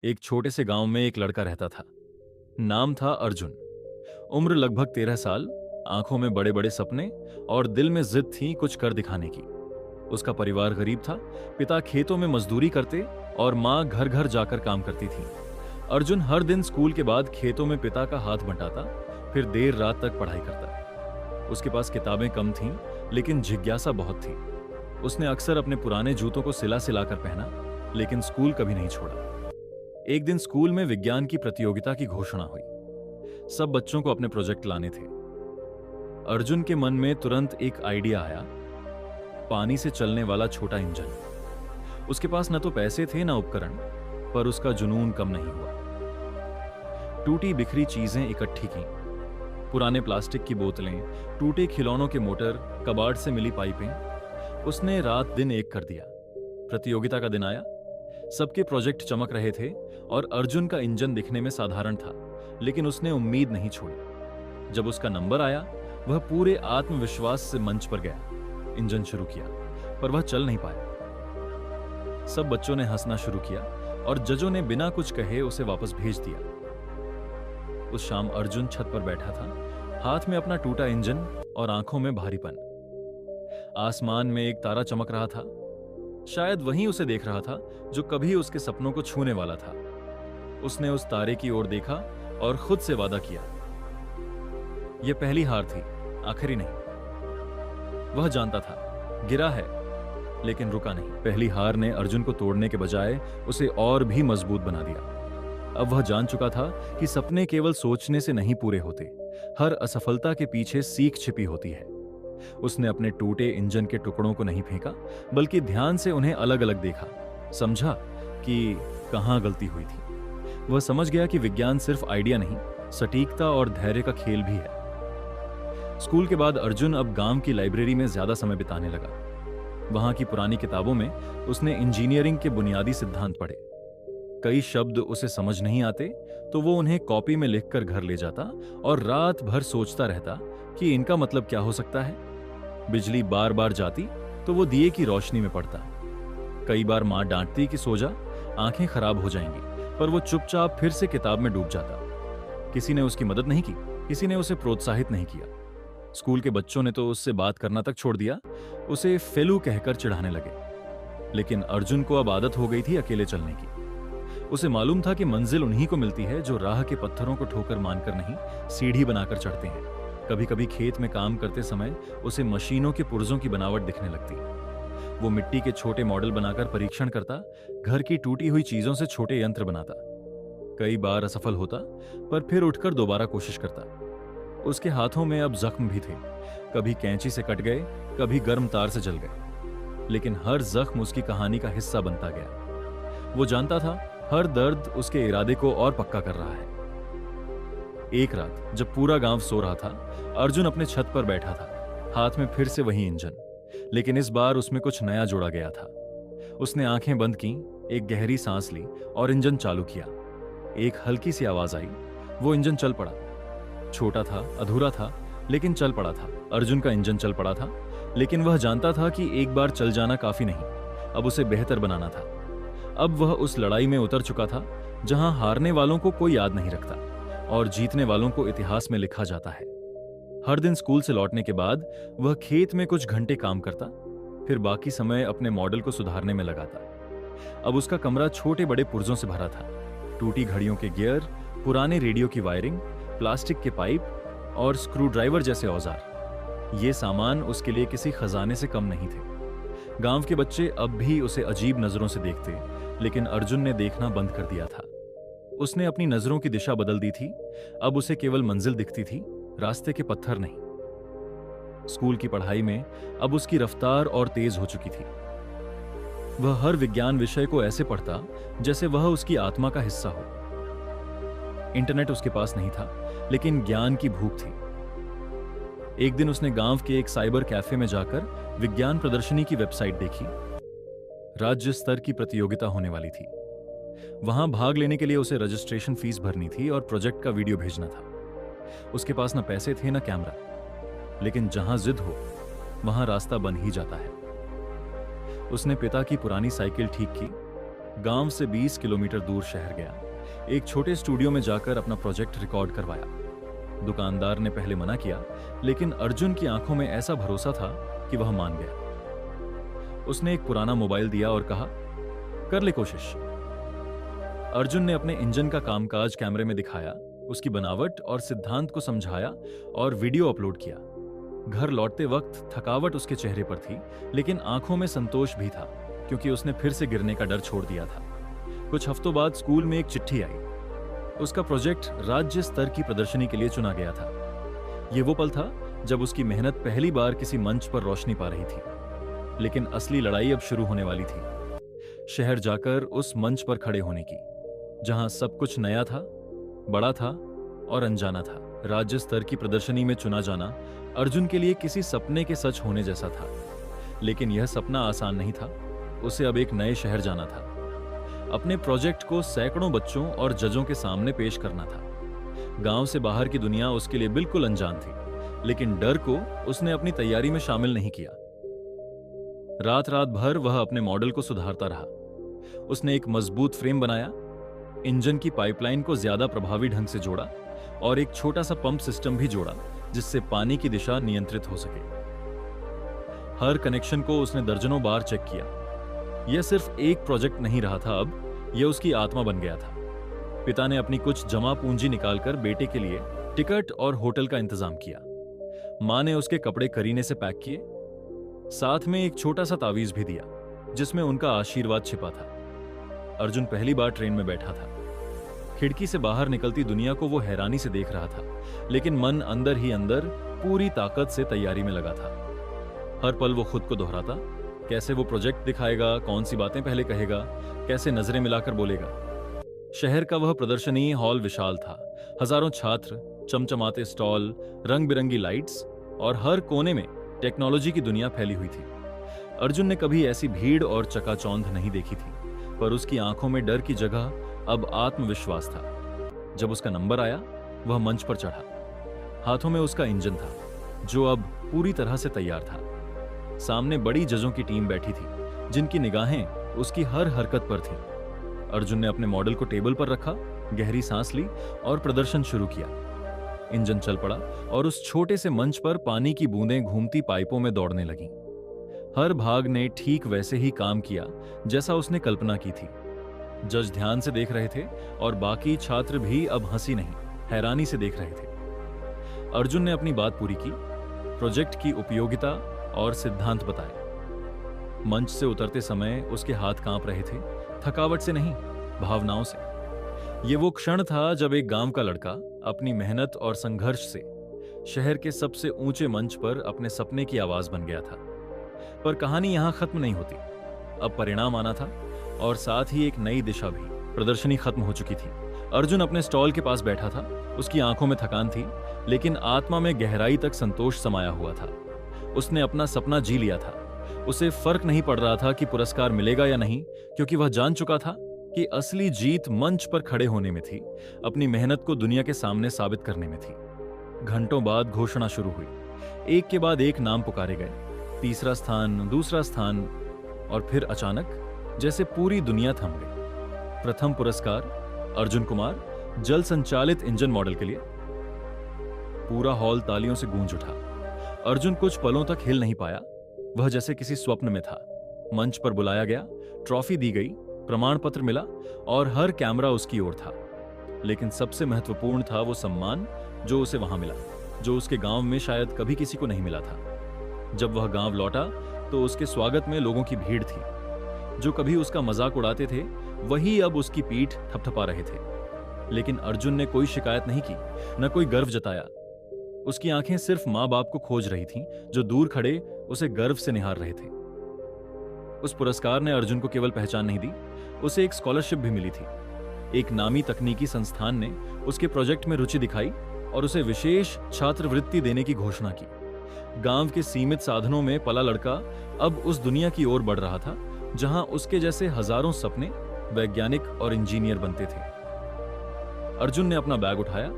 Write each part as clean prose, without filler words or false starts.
एक छोटे से गांव में एक लड़का रहता था। नाम था अर्जुन। उम्र लगभग 13 साल। आंखों में बड़े बड़े सपने और दिल में जिद थी कुछ कर दिखाने की। उसका परिवार गरीब था। पिता खेतों में मजदूरी करते और माँ घर घर जाकर काम करती थी। अर्जुन हर दिन स्कूल के बाद खेतों में पिता का हाथ बंटाता, फिर देर रात तक पढ़ाई करता। उसके पास किताबें कम थीं, लेकिन जिज्ञासा बहुत थी। उसने अक्सर अपने पुराने जूतों को सिला सिला कर पहना, लेकिन स्कूल कभी नहीं छोड़ा। एक दिन स्कूल में विज्ञान की प्रतियोगिता की घोषणा हुई। सब बच्चों को अपने प्रोजेक्ट लाने थे। अर्जुन के मन में तुरंत एक आइडिया आया, पानी से चलने वाला छोटा इंजन। उसके पास न तो पैसे थे न उपकरण, पर उसका जुनून कम नहीं हुआ। टूटी बिखरी चीजें इकट्ठी की, पुराने प्लास्टिक की बोतलें, टूटे खिलौनों के मोटर, कबाड़ से मिली पाइपें। उसने रात दिन एक कर दिया। प्रतियोगिता का दिन आया। सबके प्रोजेक्ट चमक रहे थे और अर्जुन का इंजन दिखने में साधारण था, लेकिन उसने उम्मीद नहीं छोड़ी। जब उसका नंबर आया, वह पूरे आत्मविश्वास से मंच पर गया। इंजन शुरू किया, पर वह चल नहीं पाया। सब बच्चों ने हंसना शुरू किया और जजों ने बिना कुछ कहे उसे वापस भेज दिया। उस शाम अर्जुन छत पर बैठा था, हाथ में अपना टूटा इंजन और आंखों में भारीपन। आसमान में एक तारा चमक रहा था। शायद वही उसे देख रहा था जो कभी उसके सपनों को छूने वाला था। उसने उस तारे की ओर देखा और खुद से वादा किया, यह पहली हार थी, आखिरी नहीं। वह जानता था गिरा है, लेकिन रुका नहीं। पहली हार ने अर्जुन को तोड़ने के बजाय उसे और भी मजबूत बना दिया। अब वह जान चुका था कि सपने केवल सोचने से नहीं पूरे होते, हर असफलता के पीछे सीख छिपी होती है। उसने अपने टूटे इंजन के टुकड़ों को नहीं फेंका, बल्कि ध्यान से उन्हें अलग अलग देखा, समझा कि कहां गलती हुई थी। वह समझ गया कि विज्ञान सिर्फ आइडिया नहीं, सटीकता और धैर्य का खेल भी है। स्कूल के बाद अर्जुन अब गांव की लाइब्रेरी में ज्यादा समय बिताने लगा। वहां की पुरानी किताबों में उसने इंजीनियरिंग के बुनियादी सिद्धांत पढ़े। कई शब्द उसे समझ नहीं आते, तो वो उन्हें कॉपी में लिखकर घर ले जाता और रात भर सोचता रहता कि इनका मतलब क्या हो सकता है। बिजली बार बार जाती तो वो दिए की रोशनी में पड़ता। कई बार मां डांटती कि सो जा, आंखें खराब हो जाएंगी, पर वो चुपचाप फिर से किताब में डूब जाता। किसी ने उसकी मदद नहीं की, किसी ने उसे प्रोत्साहित नहीं किया। स्कूल के बच्चों ने तो उससे बात करना तक छोड़ दिया, उसे फेलू कहकर चिढ़ाने लगे। लेकिन अर्जुन को अब आदत हो गई थी अकेले चलने की। उसे मालूम था कि मंजिल उन्हीं को मिलती है जो राह के पत्थरों को ठोकर मानकर नहीं, सीढ़ी बनाकर चढ़ते हैं। कभी कभी खेत में काम करते समय उसे मशीनों के पुर्जों की बनावट दिखने लगती। वो मिट्टी के छोटे मॉडल बनाकर परीक्षण करता, घर की टूटी हुई चीजों से छोटे यंत्र बनाता। कई बार असफल होता, पर फिर उठकर दोबारा कोशिश करता। उसके हाथों में अब जख्म भी थे, कभी कैंची से कट गए, कभी गर्म तार से जल गए, लेकिन हर जख्म उसकी कहानी का हिस्सा बनता गया। वो जानता था हर दर्द उसके इरादे को और पक्का कर रहा है। एक रात जब पूरा गांव सो रहा था, अर्जुन अपने छत पर बैठा था, हाथ में फिर से वही इंजन, लेकिन इस बार उसमें कुछ नया जोड़ा गया था। उसने आंखें बंद की, एक गहरी सांस ली और इंजन चालू किया। एक हल्की सी आवाज आई, वो इंजन चल पड़ा। छोटा था, अधूरा था, लेकिन चल पड़ा था। अर्जुन का इंजन चल पड़ा था, लेकिन वह जानता था कि एक बार चल जाना काफी नहीं, अब उसे बेहतर बनाना था। अब वह उस लड़ाई में उतर चुका था जहां हारने वालों को कोई याद नहीं रखता और जीतने वालों को इतिहास में लिखा जाता है। हर दिन स्कूल से लौटने के बाद वह खेत में कुछ घंटे काम करता, फिर बाकी समय अपने मॉडल को सुधारने में लगाता। अब उसका कमरा छोटे बड़े पुर्जों से भरा था, टूटी घड़ियों के गियर, पुराने रेडियो की वायरिंग, प्लास्टिक के पाइप और स्क्रू ड्राइवर जैसे औजार। ये सामान उसके लिए किसी खजाने से कम नहीं थे। गांव के बच्चे अब भी उसे अजीब नजरों से देखते, लेकिन अर्जुन ने देखना बंद कर दिया था। उसने अपनी नजरों की दिशा बदल दी थी। अब उसे केवल मंजिल दिखती थी, रास्ते के पत्थर नहीं। स्कूल की पढ़ाई में अब उसकी रफ्तार और तेज हो चुकी थी। वह हर विज्ञान विषय को ऐसे पढ़ता जैसे वह उसकी आत्मा का हिस्सा हो। इंटरनेट उसके पास नहीं था, लेकिन ज्ञान की भूख थी। एक दिन उसने गांव के एक साइबर कैफे में जाकर विज्ञान प्रदर्शनी की वेबसाइट देखी। राज्य स्तर की प्रतियोगिता होने वाली थी। वहां भाग लेने के लिए उसे रजिस्ट्रेशन फीस भरनी थी और प्रोजेक्ट का वीडियो भेजना था। उसके पास न पैसे थे न कैमरा, लेकिन जहां जिद हो वहां रास्ता बन ही जाता है। उसने पिता की पुरानी साइकिल ठीक की, गांव से 20 किलोमीटर दूर शहर गया। एक छोटे स्टूडियो में जाकर अपना प्रोजेक्ट रिकॉर्ड करवाया। दुकानदार ने पहले मना किया, लेकिन अर्जुन की आंखों में ऐसा भरोसा था कि वह मान गया। उसने एक पुराना मोबाइल दिया और कहा, कर ले कोशिश। अर्जुन ने अपने इंजन का कामकाज कैमरे में दिखाया, उसकी बनावट और सिद्धांत को समझाया और वीडियो अपलोड किया। घर लौटते वक्त थकावट उसके चेहरे पर थी, लेकिन आंखों में संतोष भी था, क्योंकि उसने फिर से गिरने का डर छोड़ दिया था। कुछ हफ्तों बाद स्कूल में एक चिट्ठी आई। उसका प्रोजेक्ट राज्य स्तर की प्रदर्शनी के लिए चुना गया था। यह वो पल था जब उसकी मेहनत पहली बार किसी मंच पर रोशनी पा रही थी। लेकिन असली लड़ाई अब शुरू होने वाली थी। शहर जाकर उस मंच पर खड़े होने की, जहां सब कुछ नया था, बड़ा था और अनजाना था। राज्य स्तर की प्रदर्शनी में चुना जाना अर्जुन के लिए किसी सपने के सच होने जैसा था। लेकिन यह सपना आसान नहीं था। उसे अब एक नए शहर जाना था। अपने प्रोजेक्ट को सैकड़ों बच्चों और जजों के सामने पेश करना था। गांव से बाहर की दुनिया उसके लिए बिल्कुल अनजान थी, लेकिन डर को उसने अपनी तैयारी में शामिल नहीं किया। रात रात भर वह अपने मॉडल को सुधारता रहा। उसने एक मजबूत फ्रेम बनाया, इंजन की पाइपलाइन को ज्यादा प्रभावी ढंग से जोड़ा और एक छोटा सा पंप सिस्टम भी जोड़ा, जिससे पानी की दिशा नियंत्रित हो सके। हर कनेक्शन को उसने दर्जनों बार चेक किया। यह सिर्फ एक प्रोजेक्ट नहीं रहा था, अब यह उसकी आत्मा बन गया था। पिता ने अपनी कुछ जमा पूंजी निकालकर बेटे के लिए टिकट और होटल का इंतजाम किया। मां ने उसके कपड़े करीने से पैक किए, साथ में एक छोटा सा तावीज भी दिया, जिसमें उनका आशीर्वाद छिपा था। अर्जुन पहली बार ट्रेन में बैठा था। खिड़की से बाहर निकलती दुनिया को वो हैरानी से देख रहा था, लेकिन मन अंदर ही अंदर पूरी ताकत से तैयारी में लगा था। हर पल वो खुद को दोहराता, कैसे वो प्रोजेक्ट दिखाएगा, कौन सी बातें पहले कहेगा, कैसे नजरें मिलाकर बोलेगा। शहर का वह प्रदर्शनी हॉल विशाल था। हजारों छात्र, चमचमाते स्टॉल, रंग बिरंगी लाइट्स और हर कोने में टेक्नोलॉजी की दुनिया फैली हुई थी। अर्जुन ने कभी ऐसी भीड़ और चकाचौंध नहीं देखी थी, पर उसकी आंखों में डर की जगह अब आत्मविश्वास था। जब उसका नंबर आया, वह मंच पर चढ़ा। हाथों में उसका इंजन था, जो अब पूरी तरह से तैयार था। सामने बड़ी जजों की टीम बैठी थी, जिनकी निगाहें उसकी हर हरकत पर थीं। अर्जुन ने अपने मॉडल को टेबल पर रखा, गहरी सांस ली और प्रदर्शन शुरू किया। इंजन चल पड़ा और उस छोटे से मंच पर पानी की बूंदें घूमती पाइपों में दौड़ने लगीं। हर भाग ने ठीक वैसे ही काम किया जैसा उसने कल्पना की थी। जज ध्यान से देख रहे थे और बाकी छात्र भी अब हंसी नहीं, हैरानी से देख रहे थे। अर्जुन ने अपनी बात पूरी की, प्रोजेक्ट की उपयोगिता और सिद्धांत बताए। मंच से उतरते समय उसके हाथ कांप रहे थे, थकावट से नहीं, भावनाओं से। ये वो क्षण था जब एक गांव का लड़का अपनी मेहनत और संघर्ष से शहर के सबसे ऊंचे मंच पर अपने सपने की आवाज बन गया था। पर कहानी यहां खत्म नहीं होती। अब परिणाम आना था और साथ ही एक नई दिशा भी। प्रदर्शनी खत्म हो चुकी थी। अर्जुन अपने स्टॉल के पास बैठा था। उसकी आंखों में थकान थी, लेकिन आत्मा में गहराई तक संतोष समाया हुआ था। उसने अपना सपना जी लिया था। उसे फर्क नहीं पड़ रहा था कि पुरस्कार मिलेगा या नहीं, क्योंकि वह जान चुका था कि असली जीत मंच पर खड़े होने में थी, अपनी मेहनत को दुनिया के सामने साबित करने में थी। घंटों बाद घोषणा शुरू हुई। एक के बाद एक नाम पुकारे गए, तीसरा स्थान, दूसरा स्थान, और फिर अचानक जैसे पूरी दुनिया थम गई। प्रथम पुरस्कार अर्जुन कुमार, जल संचालित इंजन मॉडल के लिए। पूरा हॉल तालियों से गूंज उठा। अर्जुन कुछ पलों तक हिल नहीं पाया। वह जैसे किसी स्वप्न में था। मंच पर बुलाया गया, ट्रॉफी दी गई, प्रमाण पत्र मिला और हर कैमरा उसकी ओर था। लेकिन सबसे महत्वपूर्ण था वो सम्मान जो उसे वहां मिला, जो उसके गांव में शायद कभी किसी को नहीं मिला था। जब वह गांव लौटा तो उसके स्वागत में लोगों की भीड़ थी। जो कभी उसका मजाक उड़ाते थे, वही अब उसकी पीठ थपथपा रहे थे। लेकिन अर्जुन ने कोई शिकायत नहीं की, न कोई गर्व जताया। उसकी आंखें सिर्फ मां बाप को खोज रही थीं, जो दूर खड़े उसे गर्व से निहार रहे थे। उस पुरस्कार ने अर्जुन को केवल पहचान नहीं दी, उसे एक स्कॉलरशिप भी मिली थी। एक नामी तकनीकी संस्थान ने उसके प्रोजेक्ट में रुचि दिखाई और उसे विशेष छात्रवृत्ति देने की घोषणा की। गांव के सीमित साधनों में पला लड़का अब उस दुनिया की ओर बढ़ रहा था, जहां उसके जैसे हजारों सपने वैज्ञानिक और इंजीनियर बनते थे। अर्जुन ने अपना बैग उठाया,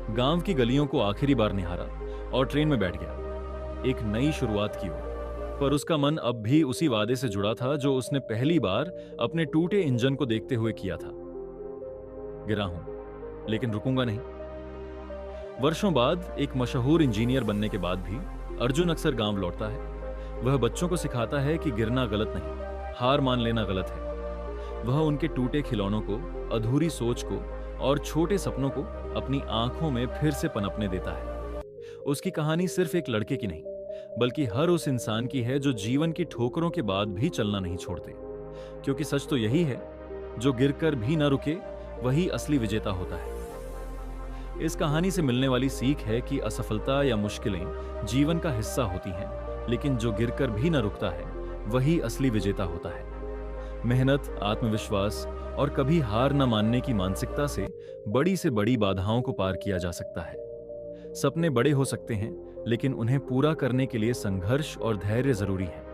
गांव की गलियों को आखिरी बार निहारा और ट्रेन में बैठ गया, एक नई शुरुआत की ओर। पर उसका मन अब भी उसी वादे से जुड़ा था जो उसने पहली बार अपने टूटे इंजन को देखते हुए किया था। गिरा हूं, लेकिन रुकूंगा नहीं। वर्षों बाद एक मशहूर इंजीनियर बनने के बाद भी अर्जुन अक्सर गांव लौटता है। वह बच्चों को सिखाता है कि गिरना गलत नहीं, हार मान लेना गलत है। वह उनके टूटे खिलौनों को, अधूरी सोच को और छोटे सपनों को अपनी आंखों में फिर से पनपने देता है। उसकी कहानी सिर्फ एक लड़के की नहीं, बल्कि हर उस इंसान की है जो जीवन की ठोकरों के बाद भी चलना नहीं छोड़ते। क्योंकि सच तो यही है, जो गिरकर भी न रुके वही असली विजेता होता है। इस कहानी से मिलने वाली सीख है कि असफलता या मुश्किलें जीवन का हिस्सा होती हैं, लेकिन जो गिरकर भी न रुकता है वही असली विजेता होता है। मेहनत, आत्मविश्वास और कभी हार न मानने की मानसिकता से बड़ी बाधाओं को पार किया जा सकता है। सपने बड़े हो सकते हैं, लेकिन उन्हें पूरा करने के लिए संघर्ष और धैर्य जरूरी है।